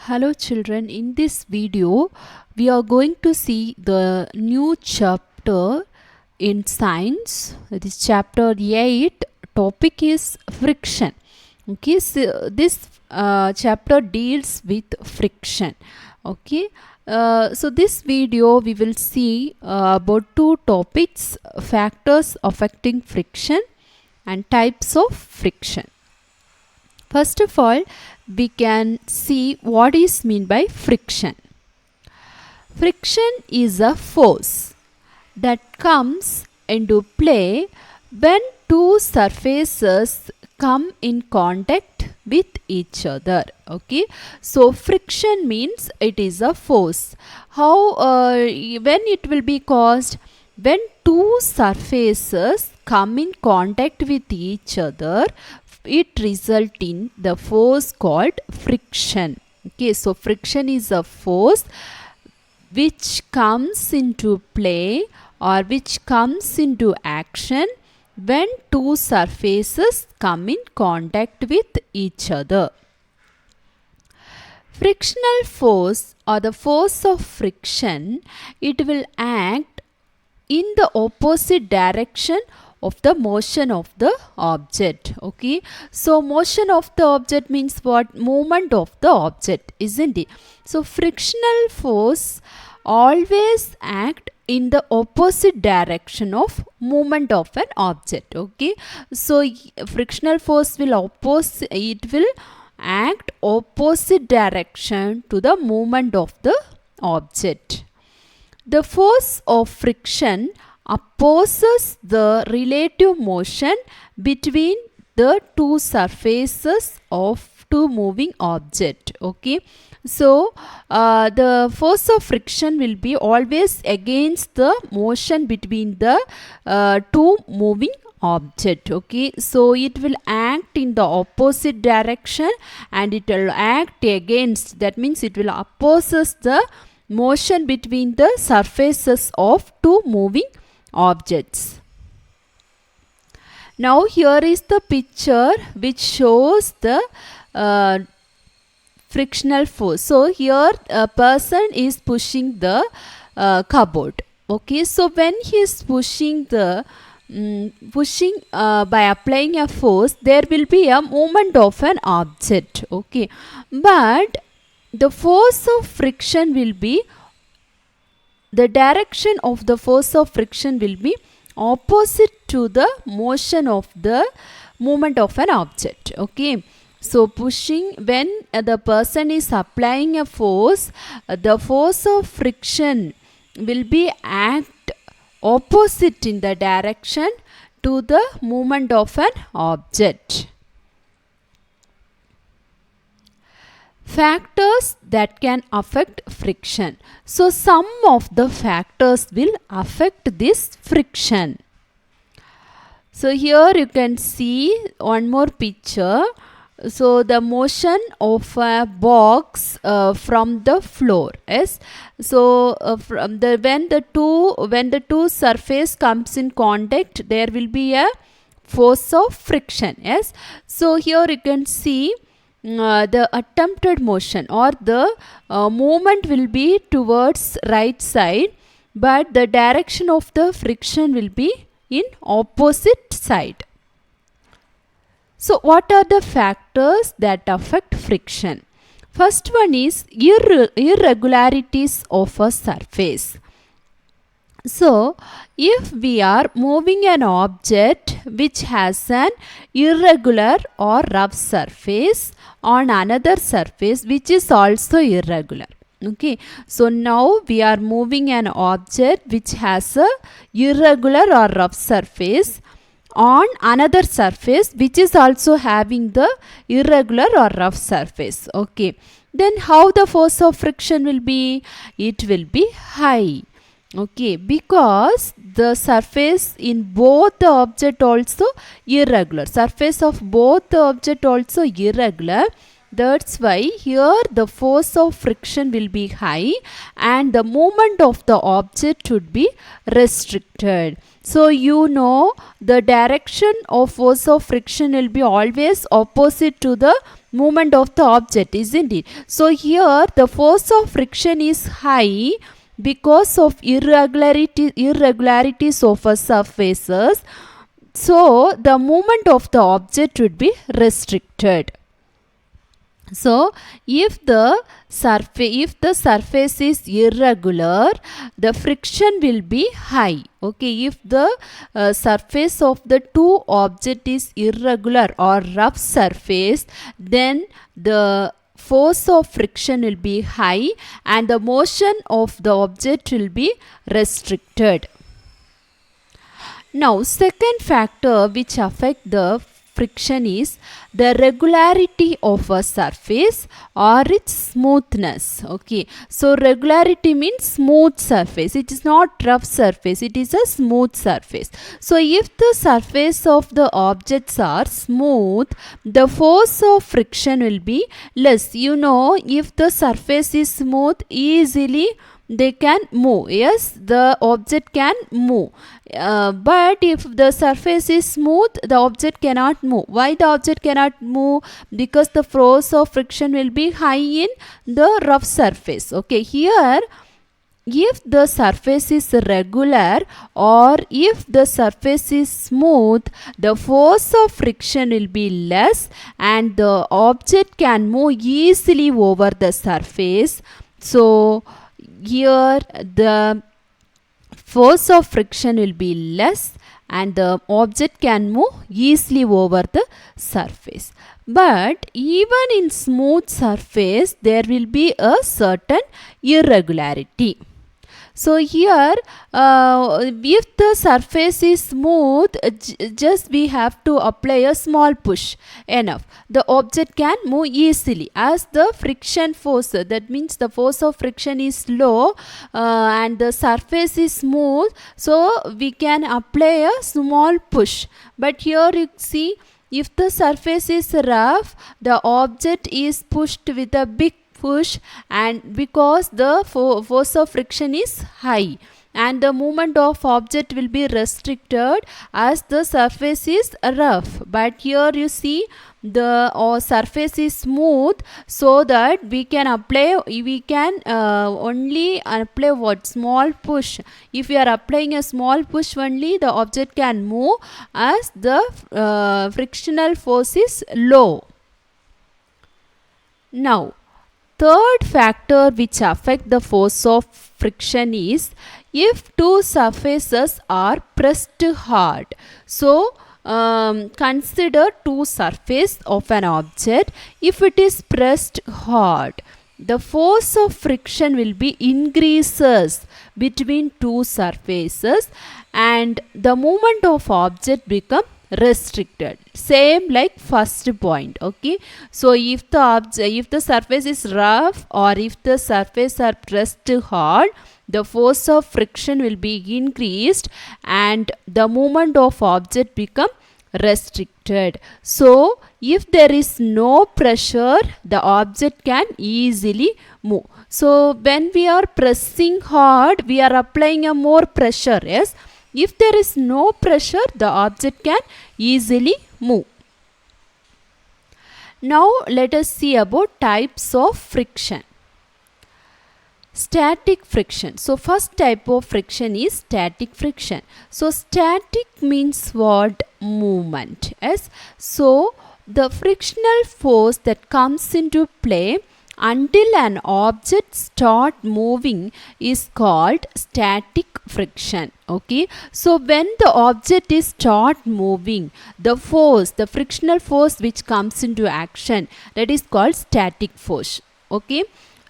Hello children, in this video we are going to see the new chapter in science. It is chapter 8. Topic is friction. Okay, so this chapter deals with friction. Okay, so this video we will see about two topics: factors affecting friction and types of friction. First of all, we can see what is meant by friction. Friction is a force that comes into play when two surfaces come in contact with each other. Okay, so friction means it is a force. How when it will be caused? When two surfaces come in contact with each other, it result in the force called friction. Okay, so friction is a force which comes into play or which comes into action when two surfaces come in contact with each other. Frictional force or the force of friction, it will act in the opposite direction of the motion of the object. Okay, so motion of the object means what? Movement of the object, isn't it? So frictional force always act in the opposite direction of movement of an object. Okay, so frictional force will act opposite direction to the movement of the object. The force of friction opposes the relative motion between the two surfaces of two moving object. Okay, so the force of friction will be always against the motion between the two moving object. Okay, so it will act in the opposite direction and it will act against, that means it will opposes the motion between the surfaces of two moving objects. Now here is the picture which shows the frictional force. So here a person is pushing the cupboard. Okay, so when he is pushing the by applying a force, there will be a movement of an object. Okay, but the force of friction will be, the direction of the force of friction will be opposite to the motion of the movement of an object. Okay, so pushing, when the person is applying a force, the force of friction will be act opposite in the direction to the movement of an object. Factors that can affect friction. So some of the factors will affect this friction. So here you can see one more picture. So the motion of a box from the floor. Yes. So from the when the two surface comes in contact, there will be a force of friction. Yes. So here you can see the attempted motion or the movement will be towards right side, but the direction of the friction will be in opposite side. So what are the factors that affect friction? First one is irregularities of a surface. So if we are moving an object which has an irregular or rough surface on another surface which is also irregular. Okay, so now we are moving an object which has a irregular or rough surface on another surface which is also having the irregular or rough surface. Okay, then how the force of friction will be? It will be high. Okay, because the surface in both the object also irregular, surface of both the object also irregular, That's why here the force of friction will be high and the movement of the object would be restricted. So you know the direction of force of friction will be always opposite to the movement of the object, isn't it? So here the force of friction is high because of irregularities of a surfaces. So the movement of the object would be restricted. So if the surface is irregular, the friction will be high. Okay, if the surface of the two object is irregular or rough surface, then the force of friction will be high and the motion of the object will be restricted. Now, second factor which affect the friction is the regularity of a surface or its smoothness. Okay, so regularity means smooth surface. It is not rough surface, it is a smooth surface. So if the surface of the objects are smooth, the force of friction will be less. You know, if the surface is smooth, easily they can move. Yes, the object can move. But if the surface is smooth, the object cannot move. Why the object cannot move? Because the force of friction will be high in the rough surface. Okay, here if the surface is regular or if the surface is smooth, the force of friction will be less and the object can move easily over the surface. So here the force of friction will be less and the object can move easily over the surface. But even in smooth surface, there will be a certain irregularity. So here if the surface is smooth, just we have to apply a small push enough. The object can move easily as the friction force, that means the force of friction is low and the surface is smooth, so we can apply a small push. But here you see, if the surface is rough, the object is pushed with a big push and because the force of friction is high and the movement of object will be restricted as the surface is rough. But here you see the surface is smooth, so that we can only apply what small push. If we are applying a small push only, the object can move as the frictional force is low. Now, third factor which affect the force of friction is if two surfaces are pressed hard. So consider two surface of an object. If it is pressed hard, the force of friction will be increases between two surfaces and the movement of object become restricted. Same like first point. Okay, so if the surface is rough or if the surface are pressed hard, the force of friction will be increased and the movement of object become restricted. So if there is no pressure, the object can easily move. So when we are pressing hard, we are applying a more pressure. Yes, if there is no pressure, the object can easily move. Now let us see about types of friction. Static friction. So first type of friction is static friction. So static means what? Movement. Yes. So the frictional force that comes into play until an object start moving is called static friction. Okay, so when the object is start moving, the frictional force which comes into action, that is called static force. Okay,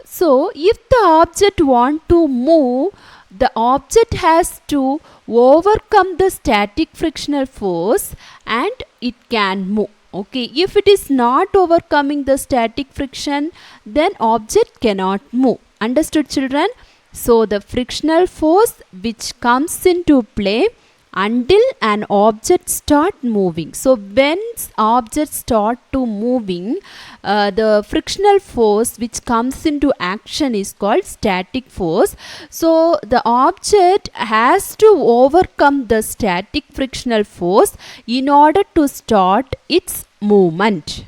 so if the object want to move, the object has to overcome the static frictional force and it can move. Okay, if it is not overcoming the static friction, then object cannot move. Understood, children? So the frictional force which comes into play until an object start moving. So when objects start to moving, the frictional force which comes into action is called static force. So the object has to overcome the static frictional force in order to start its movement.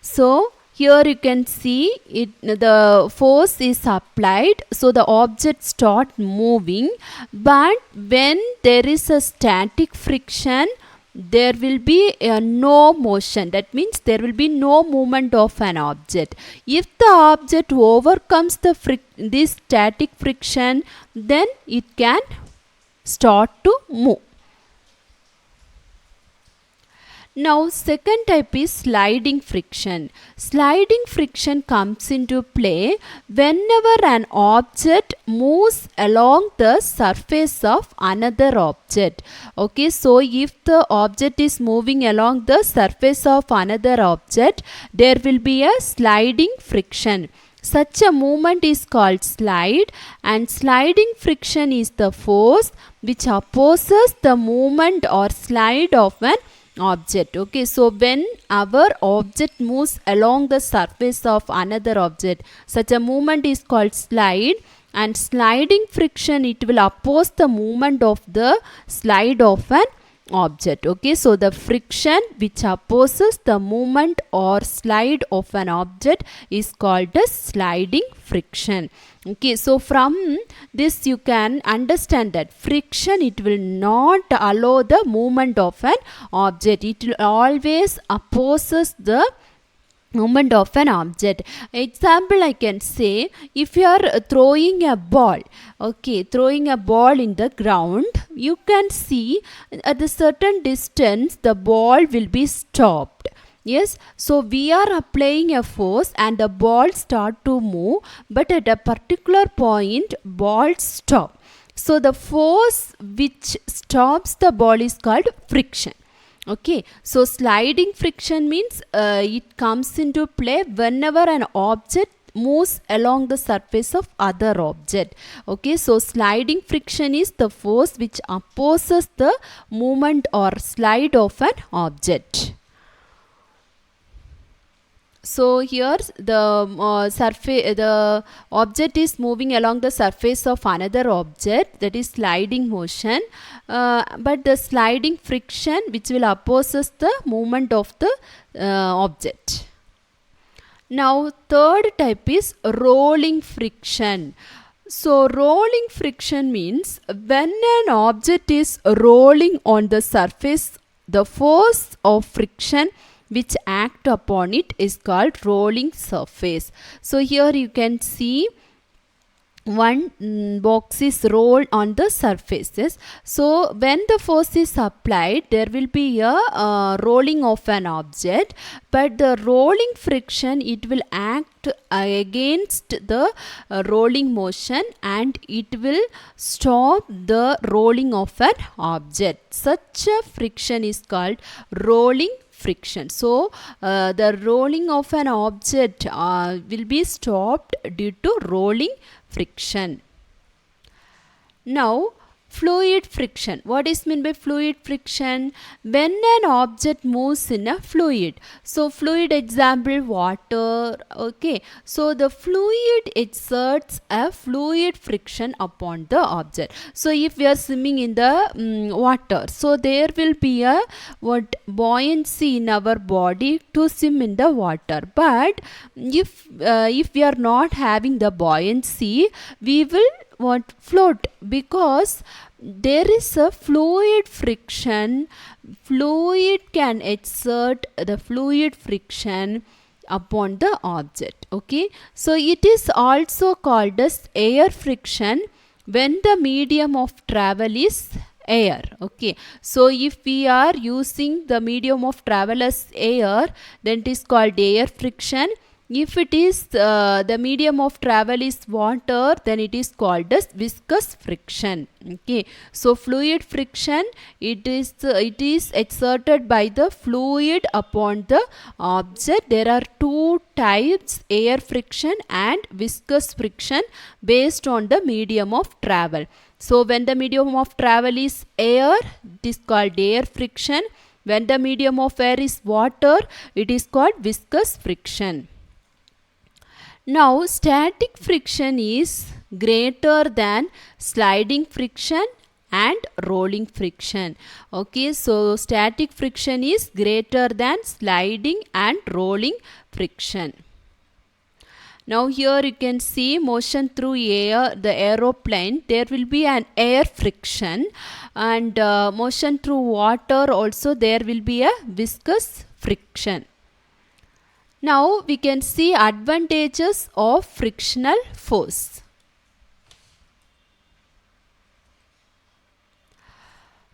So here you can see the force is applied, so the object start moving, but when there is a static friction, there will be no motion. That means there will be no movement of an object. If the object overcomes this static friction, then it can start to move. Now second type is sliding friction. Sliding friction comes into play whenever an object moves along the surface of another object. Okay, so if the object is moving along the surface of another object, there will be a sliding friction. Such a movement is called slide, and sliding friction is the force which opposes the movement or slide of an object. Okay, so when our object moves along the surface of another object, such a movement is called slide, and sliding friction, it will oppose the movement of the slide of an object. Okay, so the friction which opposes the movement or slide of an object is called as sliding friction. Okay, so from this you can understand that friction, it will not allow the movement of an object. It will always opposes the movement of an object. Example, I can say, if you are throwing a ball, okay, throwing a ball in the ground, you can see at a certain distance the ball will be stopped. Yes, so we are applying a force and the ball start to move, but at a particular point ball stop. So the force which stops the ball is called friction. Okay, so sliding friction means it comes into play whenever an object moves along the surface of other object. Okay, so sliding friction is the force which opposes the movement or slide of an object. So here the object is moving along the surface of another object, that is sliding motion, but the sliding friction which will opposes the movement of the object. Now third type is rolling friction. So rolling friction means when an object is rolling on the surface, the force of friction which act upon it is called rolling surface. So here you can see one box is rolled on the surfaces. So when the force is applied, there will be a rolling of an object, but the rolling friction, it will act against the rolling motion and it will stop the rolling of an object. Such a friction is called rolling friction. So the rolling of an object will be stopped due to rolling friction. Now fluid friction. What is meant by fluid friction? When an object moves in a fluid. So fluid, example, water. Okay, so the fluid exerts a fluid friction upon the object. So if we are swimming in the water, so there will be a buoyancy in our body to swim in the water. But if we are not having the buoyancy, we will float, because there is a fluid friction. Fluid can exert the fluid friction upon the object. Okay, so it is also called as air friction when the medium of travel is air. Okay, so if we are using the medium of travel as air, then it is called air friction. If it is the medium of travel is water, then it is called as viscous friction. Okay, so fluid friction, it is exerted by the fluid upon the object. There are two types air friction and viscous friction based on the medium of travel. So when the medium of travel is air, it is called air friction. When the medium of air is water, it is called viscous friction. Now static friction is greater than sliding friction and rolling friction. Okay, so static friction is greater than sliding and rolling friction. Now here you can see motion through air, the aeroplane, there will be an air friction, and motion through water also there will be a viscous friction. Now we can see advantages of frictional force.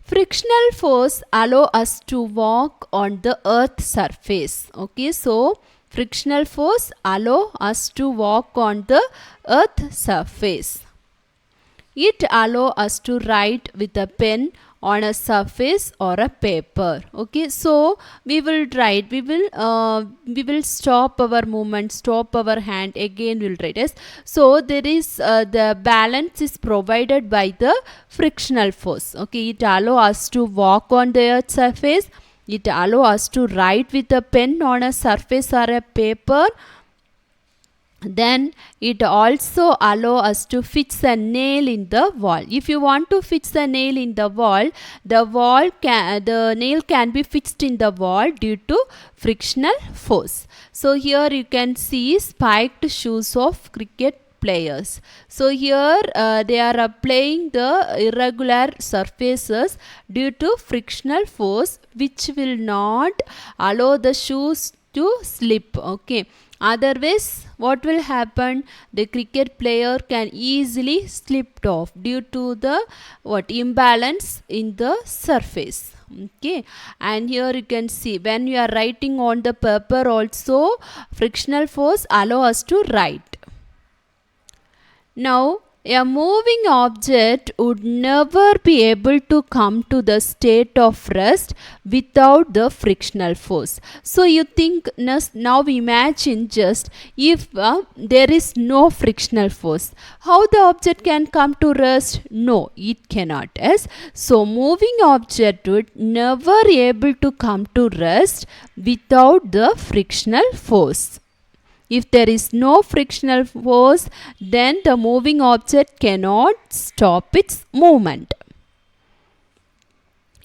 Frictional force allow us to walk on the earth surface. Okay, so frictional force allow us to walk on the earth surface. It allow us to write with a pen on a surface or a paper. Okay, so we will write, we will stop our movement, stop our hand, again we will write. Yes, so there is the balance is provided by the frictional force. Okay, it allow us to walk on the earth surface, it allow us to write with a pen on a surface or a paper. Then it also allow us to fix a nail in the wall. If you want to fix a nail in the nail can be fixed in the wall due to frictional force. So here you can see spiked shoes of cricket players. So here they are playing the irregular surfaces due to frictional force, which will not allow the shoes to slip. Okay, otherwise what will happen, the cricket player can easily slip off due to the imbalance in the surface. Okay, and here you can see when you are writing on the paper also frictional force allow us to write. Now a moving object would never be able to come to the state of rest without the frictional force. So you think, now imagine just if there is no frictional force, how the object can come to rest? No, it cannot. Yes, so moving object would never be able to come to rest without the frictional force. If there is no frictional force, then the moving object cannot stop its movement.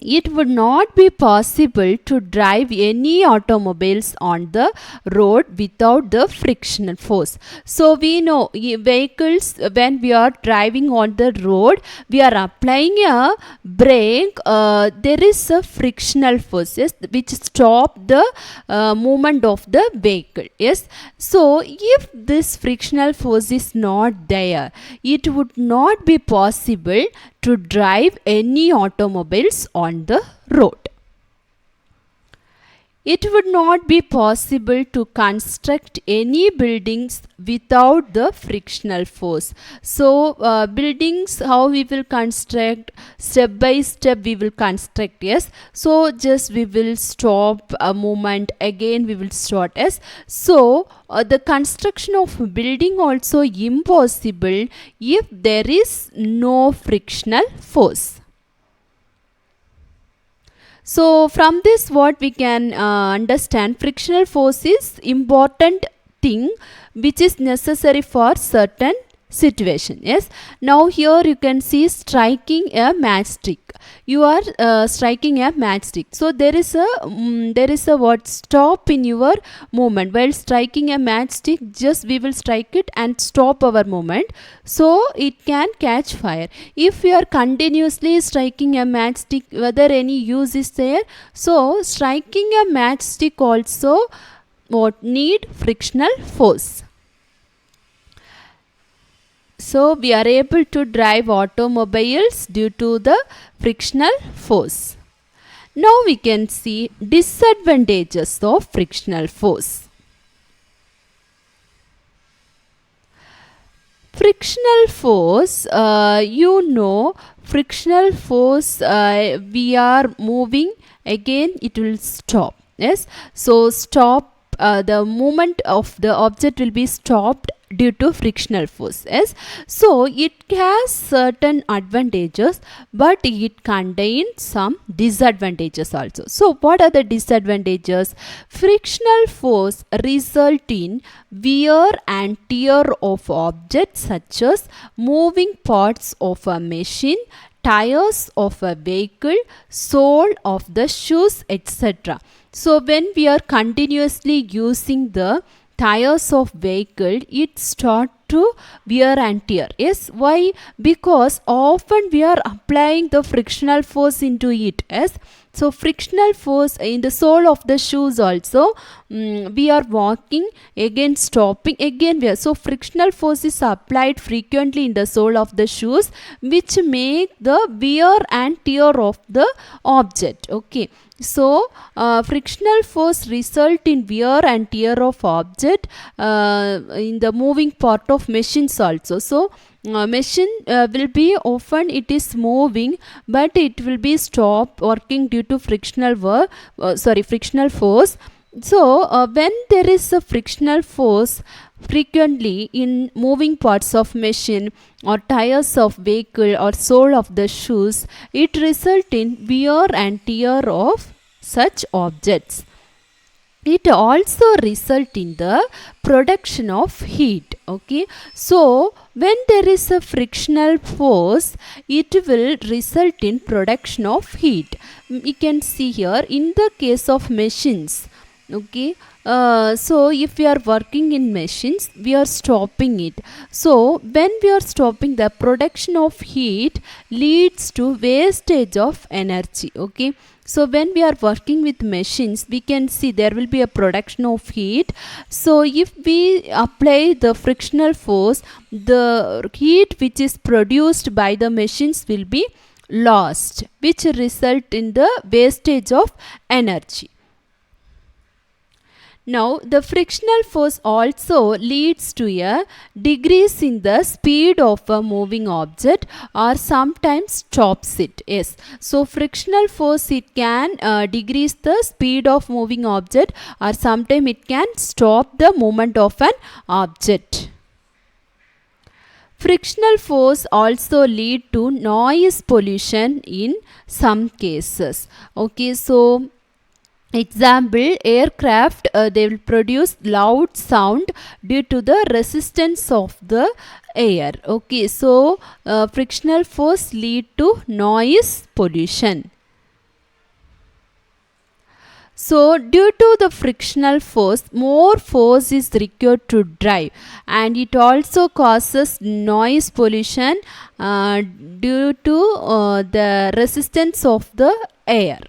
It would not be possible to drive any automobiles on the road without the frictional force. So we know vehicles, when we are driving on the road, we are applying a brake, there is a frictional force, yes, which stop the movement of the vehicle. Yes, so if this frictional force is not there, it would not be possible to drive any automobiles on the road. It would not be possible to construct any buildings without the frictional force. So buildings, how we will construct, step by step we will construct. Yes, so just we will stop a moment, again we will start. Yes, so the construction of building also impossible if there is no frictional force. So from this what we can understand, frictional force is important thing which is necessary for certain situation. Yes, now here you can see striking a matchstick. You are striking a matchstick, so there is a what stop in your movement while striking a matchstick. Just we will strike it and stop our movement, so it can catch fire. If we are continuously striking a matchstick, whether any use is there? So striking a matchstick also what need frictional force. So we are able to drive automobiles due to the frictional force. Now we can see disadvantages of frictional force. Frictional force, frictional force, we are moving, again it will stop. Yes, so stop the movement of the object will be stopped due to frictional force. Yes, so it has certain advantages, but it contains some disadvantages also. So what are the disadvantages? Frictional force result in wear and tear of objects such as moving parts of a machine, tires of a vehicle, sole of the shoes, etc. So when we are continuously using the tires of vehicle, it start to wear and tear. Yes, why? Because often we are applying the frictional force into it. Yes, so frictional force in the sole of the shoes also, we are walking, again stopping, again we are, so frictional force is applied frequently in the sole of the shoes, which make the wear and tear of the object. Okay, so frictional force result in wear and tear of object in the moving part of machines also. So machine will be often it is moving, but it will be stopped working due to frictional force. So when there is a frictional force frequently in moving parts of machine or tires of vehicle or sole of the shoes, it result in wear and tear of such objects. It also result in the production of heat. Okay, so when there is a frictional force, it will result in production of heat. You can see here in the case of machines. Okay, so if we are working in machines, we are stopping it. So when we are stopping, the production of heat leads to wastage of energy. Okay, so when we are working with machines, we can see there will be a production of heat. So if we apply the frictional force, the heat which is produced by the machines will be lost, which result in the wastage of energy. Now, the frictional force also leads to a decrease in the speed of a moving object or sometimes stops it. Yes, so frictional force, it can decrease the speed of moving object or sometimes it can stop the movement of an object. Frictional force also lead to noise pollution in some cases. Okay, so example, aircraft, they will produce loud sound due to the resistance of the air. Okay, so frictional force lead to noise pollution. So due to the frictional force, more force is required to drive, and it also causes noise pollution due to the resistance of the air.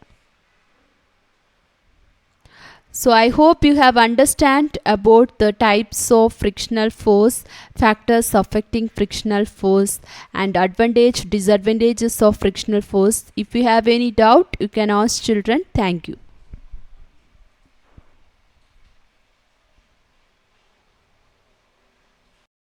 So I hope you have understand about the types of frictional force, factors affecting frictional force, and disadvantages of frictional force. If you have any doubt, you can ask children. Thank you.